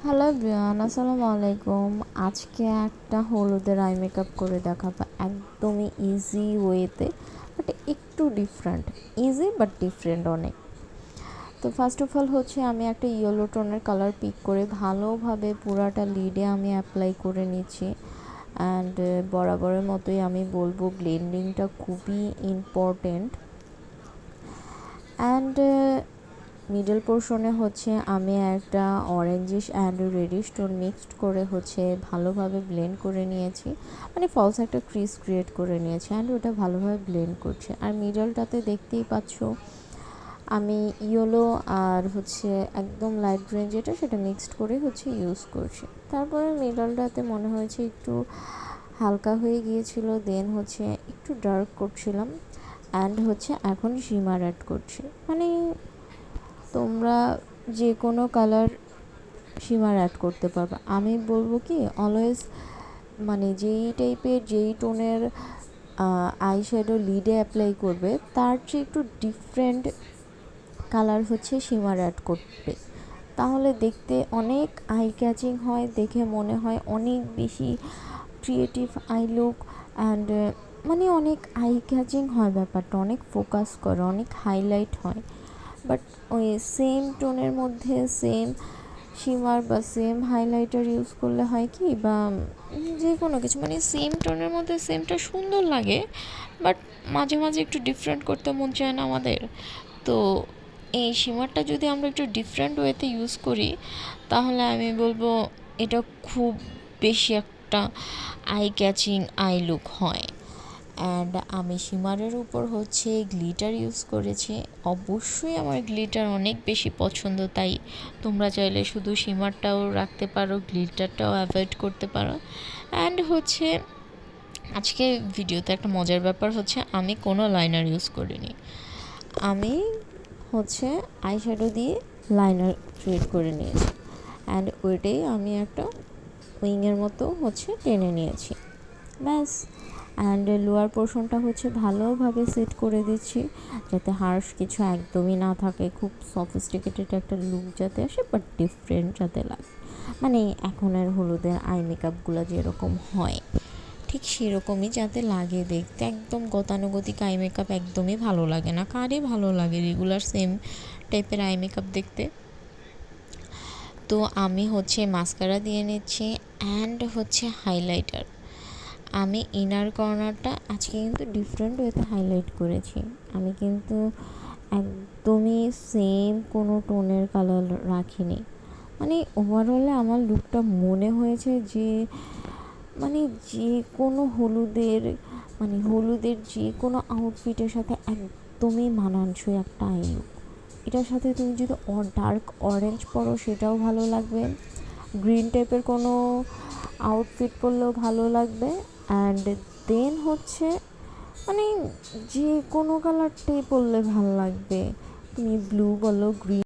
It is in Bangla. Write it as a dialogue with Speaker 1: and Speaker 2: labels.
Speaker 1: হ্যালো এভরিওয়ান, আসসালামু আলাইকুম। আজকে একটা হলুদের আই মেকআপ করে দেখাবো একদমই ইজি ওয়েতে, বাট একটু ডিফারেন্ট। ইজি বাট ডিফারেন্ট অনেক। তো ফার্স্ট অফ অল হচ্ছে আমি একটা ইয়েলো টোনের কালার পিক করে ভালোভাবে পুরাটা লিডে আমি অ্যাপ্লাই করে নিচ্ছি। অ্যান্ড বরাবরের মতোই আমি বলবো ব্লেন্ডিংটা খুবই ইম্পর্টেন্ট। অ্যান্ড মিডল পোর্শনে হচ্ছে আমি একটা orangish and reddish tone mixed করে হচ্ছে ভালোভাবে ব্লেন্ড করে নিয়েছি, মানে ফলস একটা ক্রিজ ক্রিয়েট করে নিয়েছি অ্যান্ড ওটা ভালোভাবে ব্লেন্ড করছে। আর মিডলটাতে দেখতেই পাচ্ছ আমি ইয়েলো আর হচ্ছে একদম লাইট গ্রিন যেটা সেটা মিক্সড করে হচ্ছে ইউজ করছি। তারপরে মিডলটাতে মনে হয়েছে একটু হালকা হয়ে গিয়েছিল, দেন হচ্ছে একটু ডার্ক করছিলাম অ্যান্ড হচ্ছে এখন শিমার অ্যাড করছি। মানে তোমরা যে কোনো কালার শিমার অ্যাড করতে পারবে। আমি বলবো কি অলওয়েজ মানে যেই টাইপের যেই টোনের আই শ্যাডো লিডে অ্যাপ্লাই করবে তার চেয়ে একটু ডিফারেন্ট কালার হচ্ছে শিমার অ্যাড করবে, তাহলে দেখতে অনেক আই ক্যাচিং হয়, দেখে মনে হয় অনেক বেশি ক্রিয়েটিভ আই লুক অ্যান্ড মানে অনেক আই ক্যাচিং হয়, ব্যাপারটা অনেক ফোকাস করে, অনেক হাইলাইট হয়। বাট ওই সেম টোনের মধ্যে সেম শিমার বা সেম হাইলাইটার ইউজ করলে হয় কি, বা যে কোনো কিছু মানে সেম টোনের মধ্যে সেমটা সুন্দর লাগে, বাট মাঝে মাঝে একটু ডিফারেন্ট করতে মন চায় না আমাদের। তো এই শিমারটা যদি আমরা একটু ডিফারেন্ট ওয়েতে ইউজ করি তাহলে আমি বলবো এটা খুব বেশি একটা আই ক্যাচিং আই লুক হয়। অ্যান্ড আমি শিমারের উপর হচ্ছে গ্লিটার ইউজ করেছি। অবশ্যই আমার গ্লিটার অনেক বেশি পছন্দ, তাই তোমরা চাইলে শুধু শিমারটাও রাখতে পারো, গ্লিটারটাও অ্যাভয়েড করতে পারো। অ্যান্ড হচ্ছে আজকে ভিডিওতে একটা মজার ব্যাপার হচ্ছে আমি কোনো লাইনার ইউজ করিনি, আমি হচ্ছে আই শ্যাডো দিয়ে লাইনার ক্রিয়েট করে নিয়েছি অ্যান্ড ওইটাই আমি একটা উইংয়ের মতো হচ্ছে টেনে নিয়েছি, ব্যাস। অ্যান্ড লোয়ার পোর্শনটা হচ্ছে ভালোভাবে সেট করে দিচ্ছি যাতে হার্শ কিছু একদমই না থাকে, খুব সফিস্টিকেটেড একটা লুক যাতে আসে বাট ডিফারেন্ট যাতে লাগে, মানে এখনের হলুদের আই মেকআপগুলো যেরকম হয় ঠিক সেরকমই যাতে লাগে দেখতে। একদম গতানুগতিক আই মেকআপ একদমই ভালো লাগে না, কারই ভালো লাগে রেগুলার সেম টাইপের আই মেকআপ দেখতে। তো আমি হচ্ছে মাস্কারা দিয়ে নিচ্ছি অ্যান্ড হচ্ছে হাইলাইটার। আমি ইনার কর্নারটা আজকে কিন্তু ডিফারেন্ট ওয়েতে হাইলাইট করেছি, আমি কিন্তু একদমই সেম কোনো টোনের কালার রাখিনি। মানে ওভারঅলে আমার লুকটা মনে হয়েছে যে মানে যে কোনো হলুদের মানে হলুদের যে কোনো আউটফিটের সাথে একদমই মানানসই একটা আই লুক। এটার সাথে তুমি যদি ডার্ক অরেঞ্জ পরো সেটাও ভালো লাগবে, গ্রিন টাইপের কোনো আউটফিট পরলেও ভালো লাগবে, অ্যান্ড দেন হচ্ছে মানে যে কোনো কালারটাই পরলে ভালো লাগবে। তুমি ব্লু বলো, গ্রিন